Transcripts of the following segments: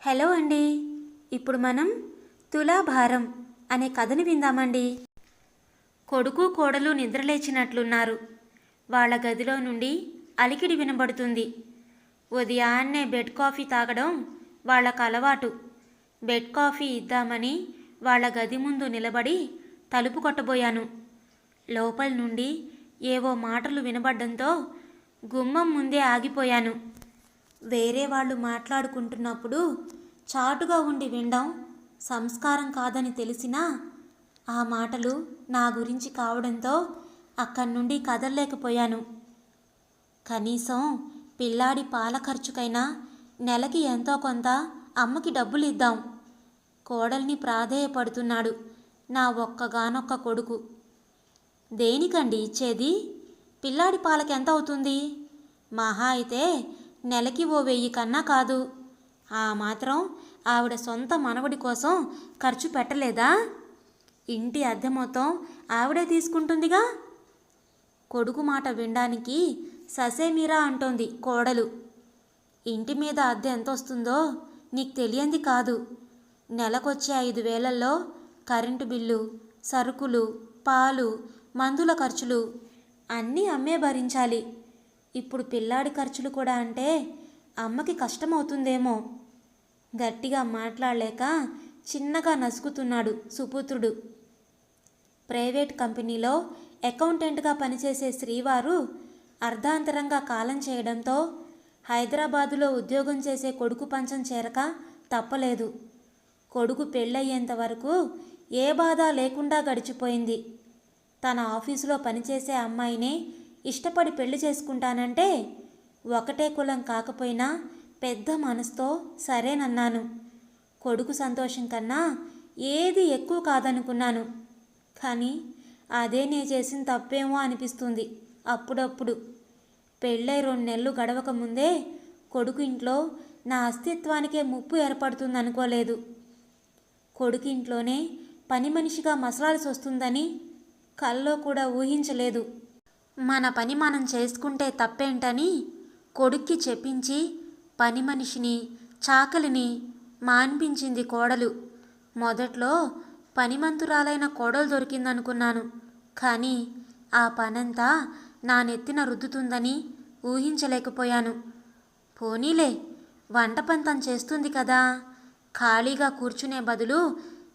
Hello అండి. ఇప్పుడు మనం తులాభారం అనే కథని విందామండి. కొడుకు కోడలు నిద్రలేచినట్లున్నారు. వాళ్ళ గదిలో నుండి అలికిడి వినబడుతుంది. ఉదయాన్నే బెడ్ కాఫీ తాగడం వాళ్ళకు అలవాటు. బెడ్ కాఫీ ఇద్దామని వాళ్ళ గది ముందు నిలబడి తలుపు కొట్టబోయాను. లోపల నుండి ఏవో మాటలు వినబడ్డంతో గుమ్మం ముందే ఆగిపోయాను. వేరే వాళ్ళు మాట్లాడుకుంటున్నప్పుడు చాటుగా ఉండి వినడం సంస్కారం కాదని తెలిసినా ఆ మాటలు నా గురించి కావడంతో అక్కడి నుండి కదలలేకపోయాను. కనీసం పిల్లాడి పాల ఖర్చుకైనా నెలకి ఎంతో కొంత అమ్మకి డబ్బులు ఇద్దాం. కోడల్ని ప్రాధేయపడుతున్నాడు నా ఒక్కగానొక్క కొడుకు. దేనికండి ఇచ్చేది? పిల్లాడి పాలకి ఎంత అవుతుంది? మహా అయితే నెలకి 1000 కన్నా కాదు. ఆ మాత్రం ఆవిడ సొంత మనవడి కోసం ఖర్చు పెట్టలేదా? ఇంటి అద్దె మొత్తం ఆవిడే తీసుకుంటుందిగా. కొడుకు మాట వినడానికి ససేమిరా అంటోంది కోడలు. ఇంటి మీద అద్దె ఎంత వస్తుందో నీకు తెలియంది కాదు. నెలకొచ్చే 5000ల్లో కరెంటు బిల్లు, సరుకులు, పాలు, మందుల ఖర్చులు అన్నీ అమ్మే భరించాలి. ఇప్పుడు పిల్లాడి ఖర్చులు కూడా అంటే అమ్మకి కష్టమవుతుందేమో. గట్టిగా మాట్లాడలేక చిన్నగా నసుకుతున్నాడు సుపుత్రుడు. ప్రైవేట్ కంపెనీలో అకౌంటెంట్గా పనిచేసే శ్రీవారు అర్ధాంతరంగా కాలం చేయడంతో హైదరాబాదులో ఉద్యోగం చేసే కొడుకు పంచం చేరక తప్పలేదు. కొడుకు పెళ్ళయ్యేంత వరకు ఏ బాధ లేకుండా గడిచిపోయింది. తన ఆఫీసులో పనిచేసే అమ్మాయినే ఇష్టపడి పెళ్లి చేసుకుంటానంటే ఒకటే కులం కాకపోయినా పెద్ద మనసుతో సరేనన్నాను. కొడుకు సంతోషం కన్నా ఏది ఎక్కువ కాదనుకున్నాను. కానీ అదే నే చేసిన తప్పేమో అనిపిస్తుంది అప్పుడప్పుడు. పెళ్ళై 2 నెలలు గడవక ముందే కొడుకు ఇంట్లో నా అస్తిత్వానికే ముప్పు ఏర్పడుతుందనుకోలేదు. కొడుకు ఇంట్లోనే పని మనిషిగా మసలాల్సి వస్తుందని కల్లో కూడా ఊహించలేదు. మన పని మనం చేసుకుంటే తప్పేంటని కొడుక్కి చెప్పించి పని మనిషిని, చాకలిని మాన్పించింది కోడలు. మొదట్లో పనిమంతురాలైన కోడలు దొరికిందనుకున్నాను. కానీ ఆ పనంతా నా నెత్తిన రుద్దుతుందని ఊహించలేకపోయాను. పోనీలే, వంట పని తను చేస్తుంది కదా, ఖాళీగా కూర్చునే బదులు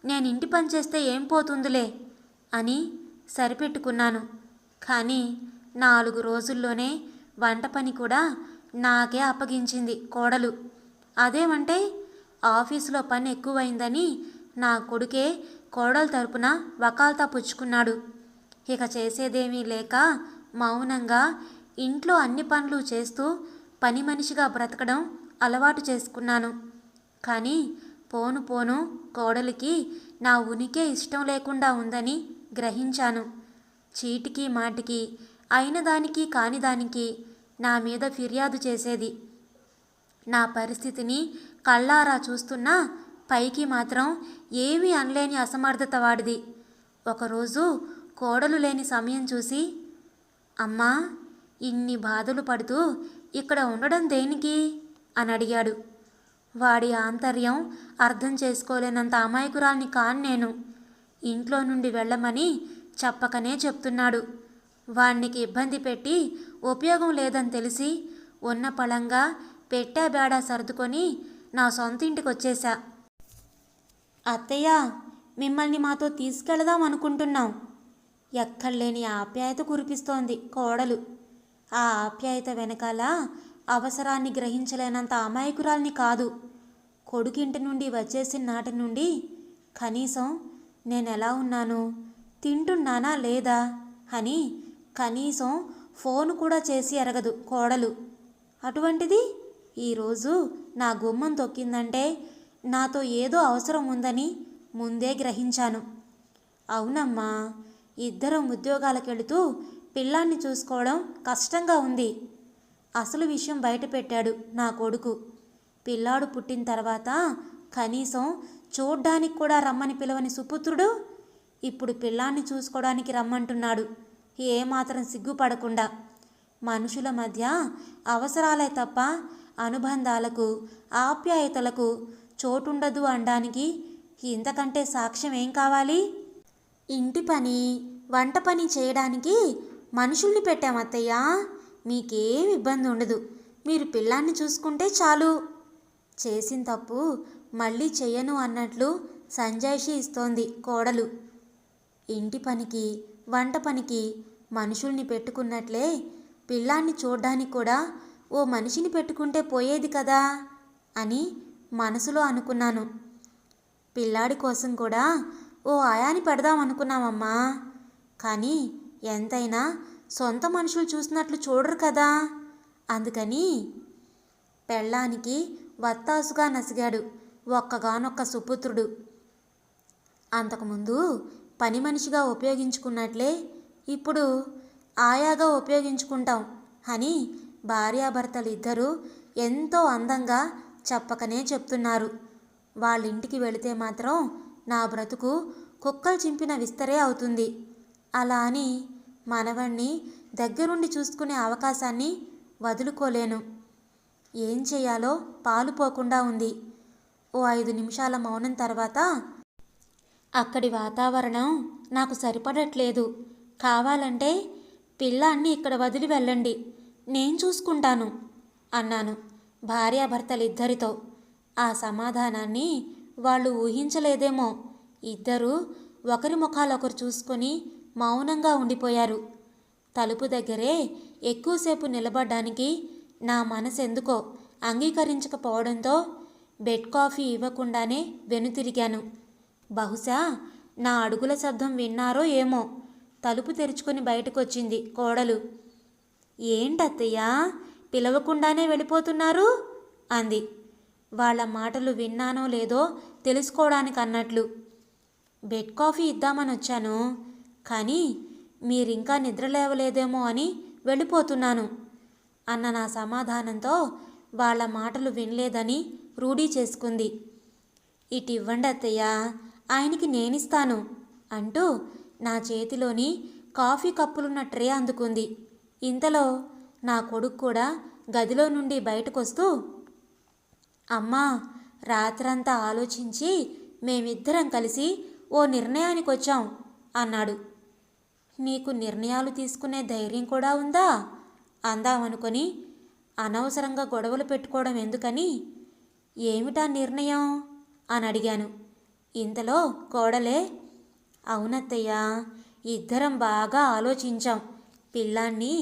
నేను ఇంటి పని చేస్తే ఏం పోతుందిలే అని సరిపెట్టుకున్నాను. కానీ 4 రోజుల్లోనే వంట పని కూడా నాకే అప్పగించింది కోడలు. అదేమంటే ఆఫీసులో పని ఎక్కువైందని నా కొడుకే కోడల తరపున వకాల్తా పుచ్చుకున్నాడు. ఇక చేసేదేమీ లేక మౌనంగా ఇంట్లో అన్ని పనులు చేస్తూ పని మనిషిగా బ్రతకడం అలవాటు చేసుకున్నాను. కానీ పోను పోను కోడలికి నా ఉనికే ఇష్టం లేకుండా ఉందని గ్రహించాను. చీటికి మాటికి అయిన దానికి కాని దానికి నా మీద ఫిర్యాదు చేసేది. నా పరిస్థితిని కళ్ళారా చూస్తున్నా పైకి మాత్రం ఏమీ అనలేని అసమర్థత వాడిది. ఒకరోజు కోడలు లేని సమయం చూసి, అమ్మా, ఇన్ని బాధలు పడుతూ ఇక్కడ ఉండడం దేనికి అని అడిగాడు. వాడి ఆంతర్యం అర్థం చేసుకోలేనంత అమాయకురాల్ని కాను నేను. ఇంట్లో నుండి వెళ్ళమని చెప్పకనే చెప్తున్నాడు. వాణ్ణికి ఇబ్బంది పెట్టి ఉపయోగం లేదని తెలిసి ఉన్న పళంగా పెట్టా బేడా సర్దుకొని నా సొంత ఇంటికి వచ్చేసా. అత్తయ్య, మిమ్మల్ని మాతో తీసుకెళదాం అనుకుంటున్నాం. ఎక్కడలేని ఆప్యాయత కురిపిస్తోంది కోడలు. ఆ ఆప్యాయత వెనకాల అవసరాన్ని గ్రహించలేనంత అమాయకురాల్ని కాదు. కొడుకింటి నుండి వచ్చేసిన నాటి నుండి కనీసం నేనెలా ఉన్నాను, తింటున్నానా లేదా అని కనీసం ఫోన్ కూడా చేసి ఎరగదు కోడలు. అటువంటిది ఈరోజు నా గుమ్మం తొక్కిందంటే నాతో ఏదో అవసరం ఉందని ముందే గ్రహించాను. అవునమ్మా, ఇద్దరం ఉద్యోగాలకెళుతూ పిల్లాన్ని చూసుకోవడం కష్టంగా ఉంది. అసలు విషయం బయటపెట్టాడు నా కొడుకు. పిల్లాడు పుట్టిన తర్వాత కనీసం చూడ్డానికి కూడా రమ్మని పిలవని సుపుత్రుడు ఇప్పుడు పిల్లాన్ని చూసుకోవడానికి రమ్మంటున్నాడు. ఏమాత్రం సిగ్గుపడకుండా. మనుషుల మధ్య అవసరాలే తప్ప అనుబంధాలకు, ఆప్యాయతలకు చోటుండదు అనడానికి ఇంతకంటే సాక్ష్యం ఏం కావాలి? ఇంటి పని, వంట పని చేయడానికి మనుషుల్ని పెట్టామత్తయ్య. మీకేం ఇబ్బంది ఉండదు. మీరు పిల్లాన్ని చూసుకుంటే చాలు. చేసిన తప్పు మళ్ళీ చెయ్యను అన్నట్లు సంజాయిషి ఇస్తోంది కోడలు. ఇంటి పనికి, వంట పనికి మనుషుల్ని పెట్టుకున్నట్లే పిల్లాన్ని చూడ్డానికి కూడా ఓ మనిషిని పెట్టుకుంటే పోయేది కదా అని మనసులో అనుకున్నాను. పిల్లాడి కోసం కూడా ఓ ఆయాని పెడదాం అనుకున్నామమ్మా. కానీ ఎంతైనా సొంత మనుషులు చూసినట్లు చూడరు కదా. అందుకని పెళ్ళానికి వత్తాసుగా నసిగాడు ఒక్కగానొక్క సుపుత్రుడు. అంతకుముందు పని మనిషిగా ఉపయోగించుకున్నట్లే ఇప్పుడు ఆయాగా ఉపయోగించుకుంటాం అని భార్యాభర్తలు ఇద్దరూ ఎంతో అందంగా చెప్పకనే చెప్తున్నారు. వాళ్ళింటికి వెళితే మాత్రం నా బ్రతుకు కుక్కలు చింపిన విస్తరే అవుతుంది. అలా అని మనవణ్ణి దగ్గరుండి చూసుకునే అవకాశాన్ని వదులుకోలేను. ఏం చేయాలో పాలుపోకుండా ఉంది. ఓ 5 నిమిషాల మౌనం తర్వాత, అక్కడి వాతావరణం నాకు సరిపడట్లేదు. కావాలంటే పిల్లాన్ని ఇక్కడ వదిలి వెళ్ళండి, నేను చూసుకుంటాను అన్నాను భార్యాభర్తలిద్దరితో. ఆ సమాధానాన్ని వాళ్ళు ఊహించలేదేమో. ఇద్దరూ ఒకరి ముఖాలొకరు చూసుకొని మౌనంగా ఉండిపోయారు. తలుపు దగ్గరే ఎక్కువసేపు నిలబడ్డానికి నా మనసెందుకో అంగీకరించకపోవడంతో బెడ్ కాఫీ ఇవ్వకుండానే వెనుతిరిగాను. బహుశా నా అడుగుల శబ్దం విన్నారో ఏమో. తలుపు తెరుచుకొని బయటకొచ్చింది కోడలు. ఏంటత్తయ్య, పిలవకుండానే వెళ్ళిపోతున్నారు అంది. వాళ్ళ మాటలు విన్నానో లేదో తెలుసుకోవడానికి అన్నట్లు. బెడ్ కాఫీ ఇద్దామని వచ్చాను, కానీ మీరింకా నిద్రలేవలేదేమో అని వెళ్ళిపోతున్నాను అన్న నా సమాధానంతో వాళ్ళ మాటలు వినలేదని రూఢీ చేసుకుంది. ఇటివ్వండి అత్తయ్య, ఆయనకి నేనిస్తాను అంటూ నా చేతిలోని కాఫీ కప్పులున్న ట్రే అందుకుంది. ఇంతలో నా కొడుకు కూడా గదిలో నుండి బయటకొస్తూ, అమ్మా, రాత్రంతా ఆలోచించి మేమిద్దరం కలిసి ఓ నిర్ణయానికి వచ్చాం అన్నాడు. నీకు నిర్ణయాలు తీసుకునే ధైర్యం కూడా ఉందా అందామనుకొని అనవసరంగా గొడవలు పెట్టుకోవడం ఎందుకని, ఏమిటా నిర్ణయం అని అడిగాను. ఇంతలో కోడలే, అవునత్తయ్య, ఇద్దరం బాగా ఆలోచించాం. పిల్లాన్ని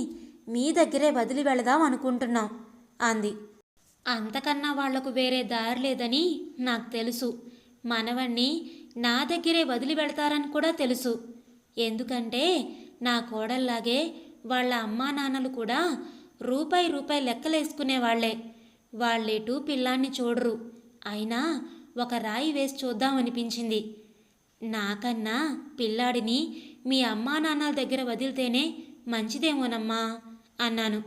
మీ దగ్గరే వదిలి వెళదాం అనుకుంటున్నాం అంది. అంతకన్నా వాళ్లకు వేరే దారి లేదని నాకు తెలుసు. మనవణ్ణి నా దగ్గరే వదిలి వెళతారని కూడా తెలుసు. ఎందుకంటే నా కోడల్లాగే వాళ్ళ అమ్మా నాన్నలు కూడా రూపాయి లెక్కలేసుకునేవాళ్లే. వాళ్ళెటూ పిల్లాన్ని చూడరు. అయినా ఒక రాయి వేసి చూద్దామనిపించింది. నాకన్నా పిల్లాడిని మీ అమ్మా నాన్నల దగ్గర వదిలితేనే మంచిదేమోనమ్మా అన్నాను.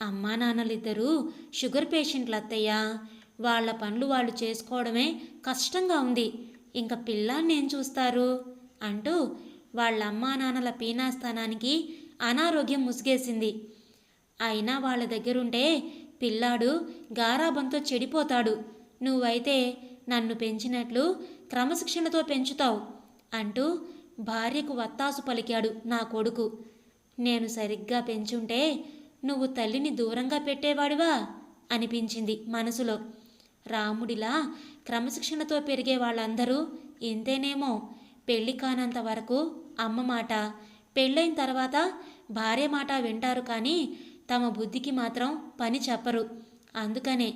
అమ్మా నాన్నలిద్దరూ షుగర్ పేషెంట్లు అత్తయ్య. వాళ్ళ పనులు వాళ్ళు చేసుకోవడమే కష్టంగా ఉంది. ఇంకా పిల్లాన్ని ఏం చూస్తారు అంటూ వాళ్ళ అమ్మా నాన్నల పీనాస్థానానికి అనారోగ్యం ముసిగేసింది. అయినా వాళ్ళ దగ్గరుంటే పిల్లాడు గారాబంతో చెడిపోతాడు. నువ్వైతే నన్ను పెంచినట్లు క్రమశిక్షణతో పెంచుతావు అంటూ భార్యకు వత్తాసు పలికాడు నా కొడుకు. నేను సరిగ్గా పెంచుంటే నువ్వు తల్లిని దూరంగా పెట్టేవాడివా అనిపించింది మనసులో. రాముడిలా క్రమశిక్షణతో పెరిగే వాళ్ళందరూ ఇంతేనేమో. పెళ్ళి కానంత వరకు అమ్మ మాట, పెళ్ళైన తర్వాత భార్య మాట వింటారు, కానీ తమ బుద్ధికి మాత్రం పని చెప్పరు. అందుకనే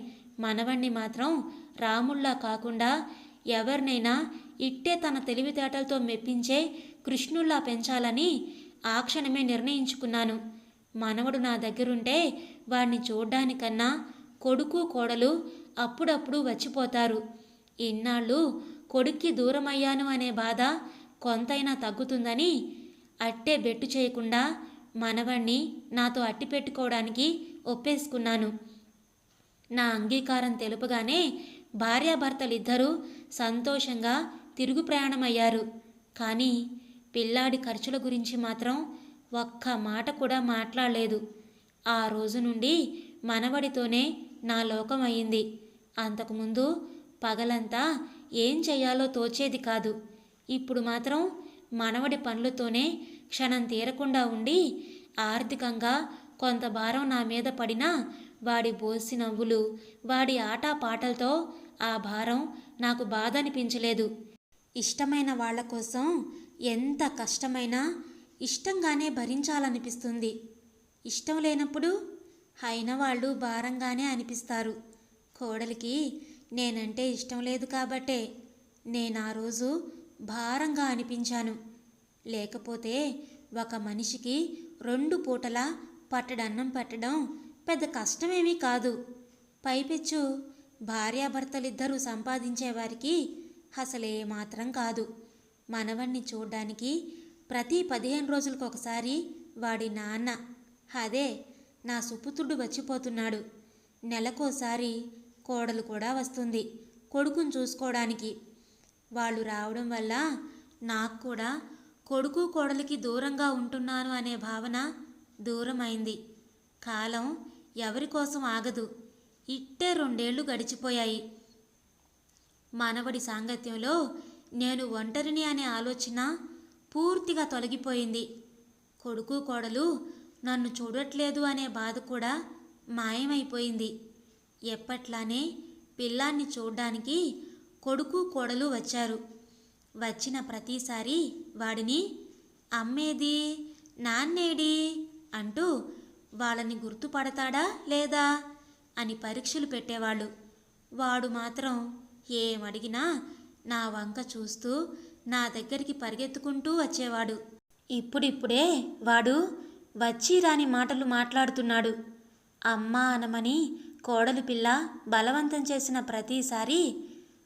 మనవణ్ణి మాత్రం రాముళ్లా కాకుండా ఎవరినైనా ఇట్టే తన తెలివితేటలతో మెప్పించే కృష్ణుల్లా పెంచాలని ఆ క్షణమే నిర్ణయించుకున్నాను. మనవడు నా దగ్గరుంటే వాణ్ణి చూడ్డానికన్నా కొడుకు కోడలు అప్పుడప్పుడు వచ్చిపోతారు. ఇన్నాళ్ళు కొడుక్కి దూరమయ్యాను అనే బాధ కొంతైనా తగ్గుతుందని అట్టే బెట్టు చేయకుండా మనవణ్ణి నాతో అట్టి పెట్టుకోవడానికి ఒప్పేసుకున్నాను. నా అంగీకారం తెలుపగానే భార్యాభర్తలిద్దరూ సంతోషంగా తిరుగు ప్రయాణమయ్యారు. కానీ పిల్లాడి ఖర్చుల గురించి మాత్రం ఒక్క మాట కూడా మాట్లాడలేదు. ఆ రోజు నుండి మనవడితోనే నా లోకం అయింది. అంతకుముందు పగలంతా ఏం చెయ్యాలో తోచేది కాదు. ఇప్పుడు మాత్రం మనవడి పనులతోనే క్షణం తీరకుండా ఉండి ఆర్థికంగా కొంత భారం నా మీద పడినా వాడి బోసి నవ్వులు, వాడి ఆటపాటలతో ఆ భారం నాకు బాధ అనిపించలేదు. ఇష్టమైన వాళ్ళ కోసం ఎంత కష్టమైనా ఇష్టంగానే భరించాలనిపిస్తుంది. ఇష్టం లేనప్పుడు అయిన వాళ్ళు భారంగానే అనిపిస్తారు. కోడలికి నేనంటే ఇష్టం లేదు కాబట్టే నేను ఆ రోజు భారంగా అనిపించాను. లేకపోతే ఒక మనిషికి 2 పూటలా పట్టడన్నం పెట్టడం పెద్ద కష్టమేమీ కాదు. పైపెచ్చు భార్యాభర్తలిద్దరూ సంపాదించేవారికి అసలేమాత్రం కాదు. మనవణ్ణి చూడ్డానికి ప్రతి 15 రోజులకు ఒకసారి వాడి నాన్న, అదే నా సుపుత్రుడు వచ్చిపోతున్నాడు. నెలకోసారి కోడలు కూడా వస్తుంది కొడుకుని చూసుకోవడానికి. వాళ్ళు రావడం వల్ల నాకు కూడా కొడుకు కోడలికి దూరంగా ఉంటున్నాను అనే భావన దూరమైంది. కాలం ఎవరి కోసం ఆగదు. ఇట్టే 2 ఏళ్ళు గడిచిపోయాయి. మనవడి సాంగత్యంలో నేను ఒంటరిని అనే ఆలోచన పూర్తిగా తొలగిపోయింది. కొడుకు కోడలు నన్ను చూడట్లేదు అనే బాధ కూడా మాయమైపోయింది. ఎప్పట్లానే పిల్లాన్ని చూడ్డానికి కొడుకు కోడలు వచ్చారు. వచ్చిన ప్రతిసారి వాడిని అమ్మేది, నాన్నేడి అంటూ వాళ్ళని గుర్తుపడతాడా లేదా అని పరీక్షలు పెట్టేవాళ్ళు. వాడు మాత్రం ఏమడిగినా నా వంక చూస్తూ నా దగ్గరికి పరిగెత్తుకుంటూ వచ్చేవాడు. ఇప్పుడిప్పుడే వాడు వచ్చి రాని మాటలు మాట్లాడుతున్నాడు. అమ్మా అనమని కోడలు పిల్ల బలవంతం చేసిన ప్రతిసారి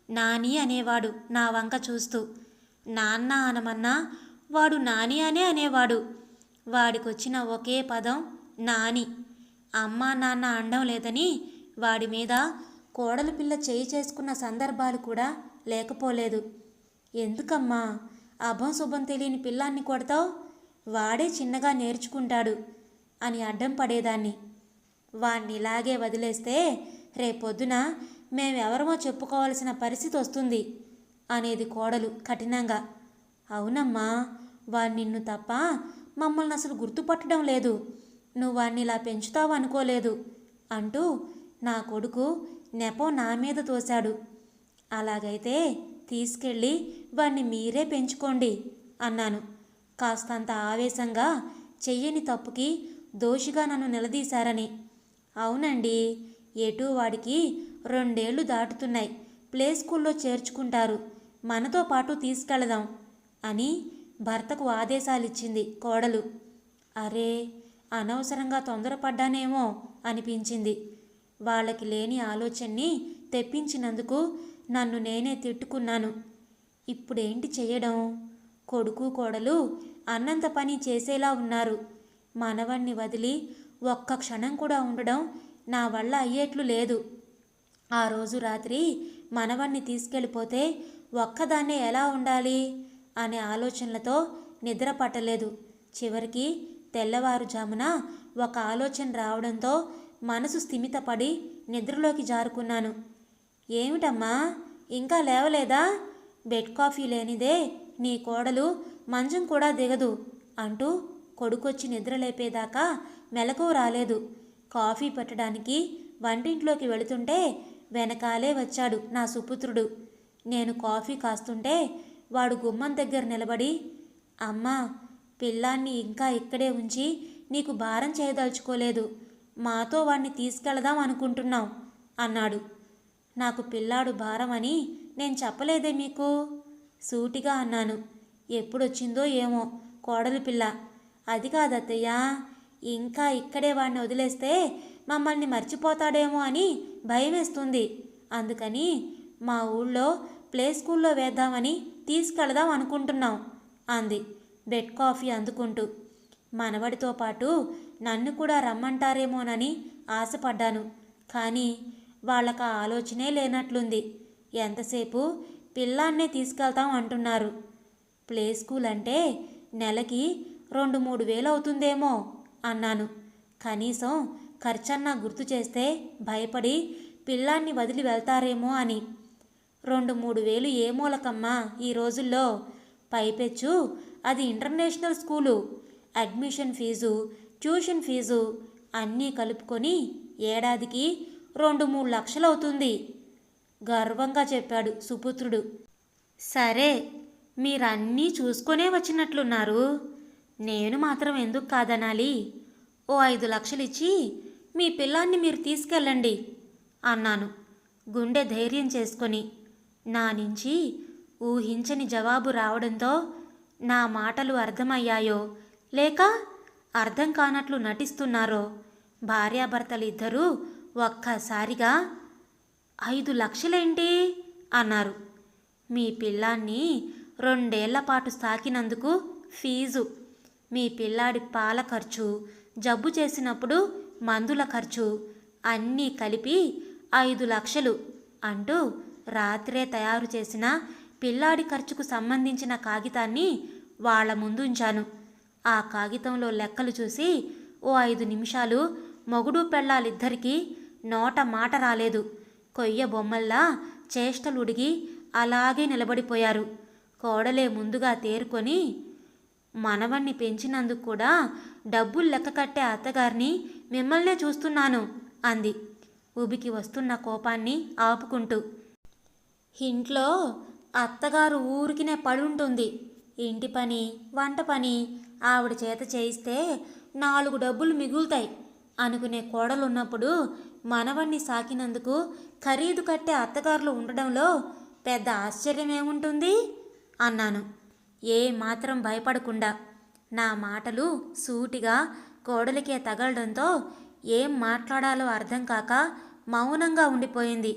నాని అనేవాడు నా వంక చూస్తూ. నాన్న అనమన్నా వాడు నాని అనే అనేవాడు. వాడికొచ్చిన ఒకే పదం నాని. అమ్మా నాన్న అనడం లేదని వాడి మీద కోడలు పిల్ల చేయి చేసుకున్న సందర్భాలు కూడా లేకపోలేదు. ఎందుకమ్మా అభం శుభం తెలియని పిల్లాన్ని కొడతావు? వాడే చిన్నగా నేర్చుకుంటాడు అని అడ్డం పడేదాన్ని. వాణ్ణి ఇలాగే వదిలేస్తే రేపొద్దున మేమెవరమో చెప్పుకోవాల్సిన పరిస్థితి వస్తుంది అనేది కోడలు కఠినంగా. అవునమ్మా, వాడు నిన్ను తప్ప మమ్మల్ని అసలు గుర్తుపట్టడం లేదు. నువ్వు వాణ్ణి ఇలా పెంచుతావు అనుకోలేదు అంటూ నా కొడుకు నెపం నా మీద తోశాడు. అలాగైతే తీసుకెళ్ళి వాణ్ణి మీరే పెంచుకోండి అన్నాను కాస్తంత ఆవేశంగా, చెయ్యని తప్పుకి దోషిగా నన్ను నిలదీశారని. అవునండి, ఎటూ వాడికి 2 ఏళ్ళు దాటుతున్నాయి. ప్లే స్కూల్లో చేర్చుకుంటారు, మనతో పాటు తీసుకెళదాం అని భర్తకు ఆదేశాలిచ్చింది కోడలు. అరే, అనవసరంగా తొందరపడ్డానేమో అనిపించింది. వాళ్ళకి లేని ఆలోచనని తెప్పించినందుకు నన్ను నేనే తిట్టుకున్నాను. ఇప్పుడేంటి చెయ్యడం? కొడుకు కోడలు అన్నంత పని చేసేలా ఉన్నారు. మనవణ్ణి వదిలి ఒక్క క్షణం కూడా ఉండడం నా వల్ల అయ్యేట్లు లేదు. ఆ రోజు రాత్రి మనవణ్ణి తీసుకెళ్ళిపోతే ఒక్కదాన్నే ఎలా ఉండాలి అనే ఆలోచనలతో నిద్ర పట్టలేదు. చివరికి తెల్లవారుజామున ఒక ఆలోచన రావడంతో మనసు స్థిమితపడి నిద్రలోకి జారుకున్నాను. ఏమిటమ్మా, ఇంకా లేవలేదా? బెడ్ కాఫీ లేనిదే నీ కోడలు మంచం కూడా దిగదు అంటూ కొడుకొచ్చి నిద్రలేపేదాకా మెలకువ రాలేదు. కాఫీ పెట్టడానికి వంటింట్లోకి వెళుతుంటే వెనకాలే వచ్చాడు నా సుపుత్రుడు. నేను కాఫీ కాస్తుంటే వాడు గుమ్మం దగ్గర నిలబడి, అమ్మా, పిల్లాన్ని ఇంకా ఇక్కడే ఉంచి నీకు భారం చేయదలుచుకోలేదు. మాతో వాణ్ణి తీసుకెళదాం అనుకుంటున్నాం అన్నాడు. నాకు పిల్లాడు భారం అని నేను చెప్పలేదే మీకు? సూటిగా అన్నాను. ఎప్పుడొచ్చిందో ఏమో కోడలి పిల్ల. అది కాదత్తయ్యా, ఇంకా ఇక్కడే వాడిని వదిలేస్తే మమ్మల్ని మర్చిపోతాడేమో అని భయమేస్తుంది. అందుకని మా ఊళ్ళో ప్లే స్కూల్లో వేద్దామని తీసుకెళదాం అనుకుంటున్నాం అంది బెడ్ కాఫీ అందుకుంటూ. మనవడితో పాటు నన్ను కూడా రమ్మంటారేమోనని ఆశపడ్డాను. కానీ వాళ్ళకి ఆలోచనే లేనట్లుంది. ఎంతసేపు పిల్లాన్నే తీసుకెళ్తాం అంటున్నారు. ప్లే స్కూల్ అంటే నెలకి 2-3 వేలు అవుతుందేమో అన్నాను. కనీసం ఖర్చన్నా గుర్తు చేస్తే భయపడి పిల్లాన్ని వదిలి వెళ్తారేమో అని. 2-3 వేలు ఏ మూలకమ్మా ఈ రోజుల్లో? పైపెచ్చు అది international school. Admission fee, tuition fee అన్నీ కలుపుకొని ఏడాదికి 2-3 లక్షలవుతుంది గర్వంగా చెప్పాడు సుపుత్రుడు. సరే, మీరన్నీ చూసుకొనే వచ్చినట్లున్నారు. నేను మాత్రం ఎందుకు కాదనాలి? ఓ 5 లక్షలిచ్చి మీ పిల్లాన్ని మీరు తీసుకెళ్ళండి అన్నాను గుండె ధైర్యం చేసుకొని. నా నుంచి ఊహించని జవాబు రావడంతో నా మాటలు అర్థమయ్యాయో లేక అర్థం కానట్లు నటిస్తున్నారో భార్యాభర్తలిద్దరూ ఒక్కసారిగా 5 లక్షలేంటి అన్నారు. మీ పిల్లాన్ని 2 ఏళ్ల పాటు సాకినందుకు ఫీజు, మీ పిల్లాడి పాల ఖర్చు, జబ్బు చేసినప్పుడు మందుల ఖర్చు అన్నీ కలిపి 5 లక్షలు అంటూ రాత్రే తయారు చేసిన పిల్లాడి ఖర్చుకు సంబంధించిన కాగితాన్ని వాళ్ళ ముందుంచాను. ఆ కాగితంలో లెక్కలు చూసి ఓ 5 నిమిషాలు మొగుడు పెళ్ళాలిద్దరికీ నోట మాట రాలేదు. కొయ్య బొమ్మల్లా చేష్టలుడిగి అలాగే నిలబడిపోయారు. కోడలే ముందుగా తేరుకొని, మనవణ్ణి పెంచినందుకు కూడా డబ్బులు లెక్క కట్టే అత్తగారిని మిమ్మల్నే చూస్తున్నాను అంది ఉబికి వస్తున్న కోపాన్ని ఆపుకుంటూ. ఇంట్లో అత్తగారు ఊరికినే పడుంటుంది. ఇంటి పని, వంట పని ఆవిడ చేత చేయిస్తే 4 డబ్బులు మిగులుతాయి అనుకునే కోడలున్నప్పుడు మనవణ్ణి సాకినందుకు ఖరీదు కట్టే అత్తగారులు ఉండడంలో పెద్ద ఆశ్చర్యమేముంటుంది అన్నాను ఏ మాత్రం భయపడకుండా. నా మాటలు సూటిగా కోడలికే తగలడంతో ఏం మాట్లాడాలో అర్థం కాక మౌనంగా ఉండిపోయింది.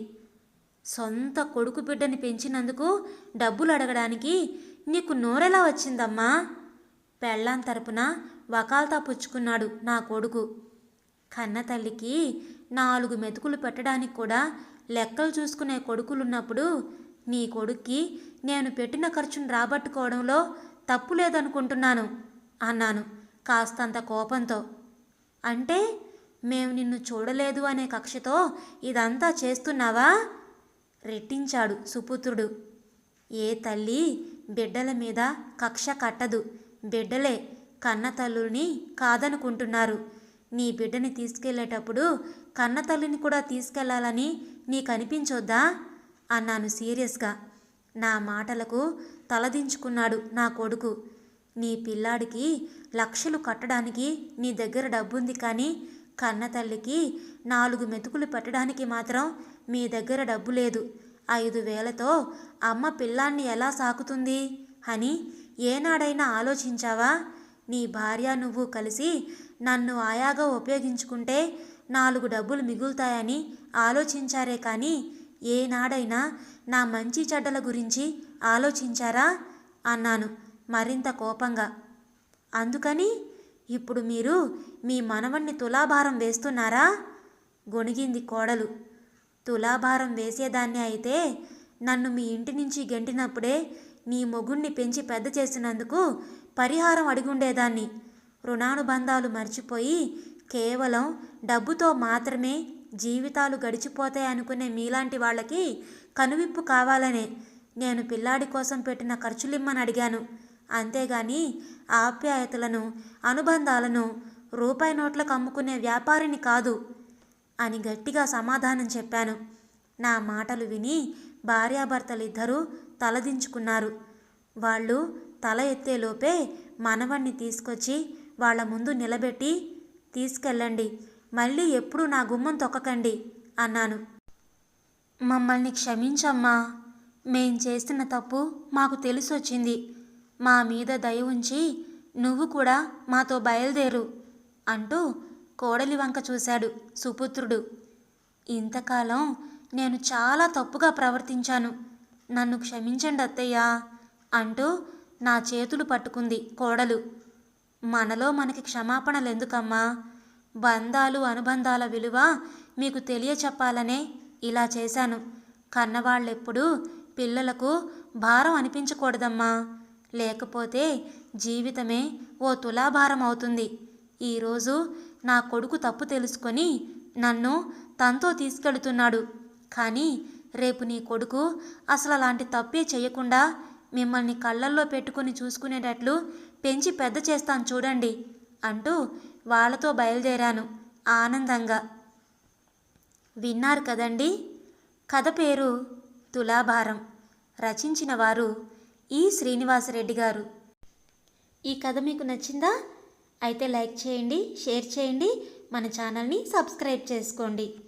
సొంత కొడుకు బిడ్డని పెంచినందుకు డబ్బులు అడగడానికి నీకు నోరెలా వచ్చిందమ్మా? పెళ్ళాం తరపున వకాల్తా పుచ్చుకున్నాడు నా కొడుకు. కన్నతల్లికి 4 మెతుకులు పెట్టడానికి కూడా లెక్కలు చూసుకునే కొడుకులున్నప్పుడు నీ కొడుక్కి నేను పెట్టిన ఖర్చును రాబట్టుకోవడంలో తప్పు లేదనుకుంటున్నాను అన్నాను కాస్తంత కోపంతో. అంటే మేము నిన్ను చూడలేదు అనే కక్షతో ఇదంతా చేస్తున్నావా? రెట్టించాడు సుపుత్రుడు. ఏ తల్లి బిడ్డల మీద కక్ష కట్టదు. బిడ్డలే కన్నతల్లుని కాదనుకుంటున్నారు. నీ బిడ్డని తీసుకెళ్లేటప్పుడు కన్నతల్లిని కూడా తీసుకెళ్లాలని నీకు అనిపించొద్దా అన్నాను సీరియస్గా. నా మాటలకు తలదించుకున్నాడు నా కొడుకు. నీ పిల్లాడికి లక్షలు కట్టడానికి నీ దగ్గర డబ్బుంది, కానీ కన్నతల్లికి 4 మెతుకులు పెట్టడానికి మాత్రం మీ దగ్గర డబ్బు లేదు. 5,000తో అమ్మ పిల్లాన్ని ఎలా సాకుతుంది అని ఏనాడైనా ఆలోచించావా? నీ భార్య నువ్వు కలిసి నన్ను ఆయాగా ఉపయోగించుకుంటే 4 డబ్బులు మిగులుతాయని ఆలోచించారే కానీ ఏనాడైనా నా మంచి చెడ్డల గురించి ఆలోచించారా అన్నాను మరింత కోపంగా. అందుకని ఇప్పుడు మీరు మీ మనవణ్ణి తులాభారం వేస్తున్నారా? గొణిగింది కోడలు. తులాభారం వేసేదాన్ని అయితే నన్ను మీ ఇంటి నుంచి గెంటినప్పుడే నీ మొగుణ్ణి పెంచి పెద్ద చేసినందుకు పరిహారం అడిగుండేదాన్ని. రుణానుబంధాలు మర్చిపోయి కేవలం డబ్బుతో మాత్రమే జీవితాలు గడిచిపోతాయనుకునే మీలాంటి వాళ్ళకి కనువిప్పు కావాలనే నేను పిల్లాడి కోసం పెట్టిన ఖర్చులిమ్మని అడిగాను. అంతేగాని ఆప్యాయతలను, అనుబంధాలను రూపాయి నోట్లకు అమ్ముకునే వ్యాపారిని కాదు అని గట్టిగా సమాధానం చెప్పాను. నా మాటలు విని భార్యాభర్తలిద్దరూ తలదించుకున్నారు. వాళ్ళు తల ఎత్తేలోపే మనవణ్ణి తీసుకొచ్చి వాళ్ళ ముందు నిలబెట్టి, తీసుకెళ్ళండి, మళ్ళీ ఎప్పుడూ నా గుమ్మం తొక్కకండి అన్నాను. మమ్మల్ని క్షమించమ్మా, మేం చేస్తున్న తప్పు మాకు తెలిసొచ్చింది. మా మీద దయ ఉంచి నువ్వు కూడా మాతో బయలుదేరు అంటూ కోడలి వంక చూశాడు సుపుత్రుడు. ఇంతకాలం నేను చాలా తప్పుగా ప్రవర్తించాను, నన్ను క్షమించండి అత్తయ్య అంటూ నా చేతులు పట్టుకుంది కోడలు. మనలో మనకి క్షమాపణలు ఎందుకమ్మా? బంధాలు, అనుబంధాల విలువ మీకు తెలియచెప్పాలనే ఇలా చేశాను. కన్నవాళ్ళెప్పుడు పిల్లలకు భారం అనిపించకూడదమ్మా, లేకపోతే జీవితమే ఓ తులాభారం అవుతుంది. ఈరోజు నా కొడుకు తప్పు తెలుసుకొని నన్ను తనతో తీసుకెళ్తున్నాడు, కానీ రేపు నీ కొడుకు అసలు అలాంటి తప్పే చేయకుండా మిమ్మల్ని కళ్ళల్లో పెట్టుకుని చూసుకునేటట్లు పెంచి పెద్ద చేస్తాను చూడండి అంటూ వాళ్ళతో బయలుదేరాను ఆనందంగా. విన్నారు కదండి, కథ పేరు తులాభారం. రచించిన వారు ఈ శ్రీనివాసరెడ్డి గారు. ఈ కథ మీకు నచ్చిందా? అయితే లైక్ చేయండి, షేర్ చేయండి, మన ఛానల్ని సబ్స్క్రైబ్ చేసుకోండి.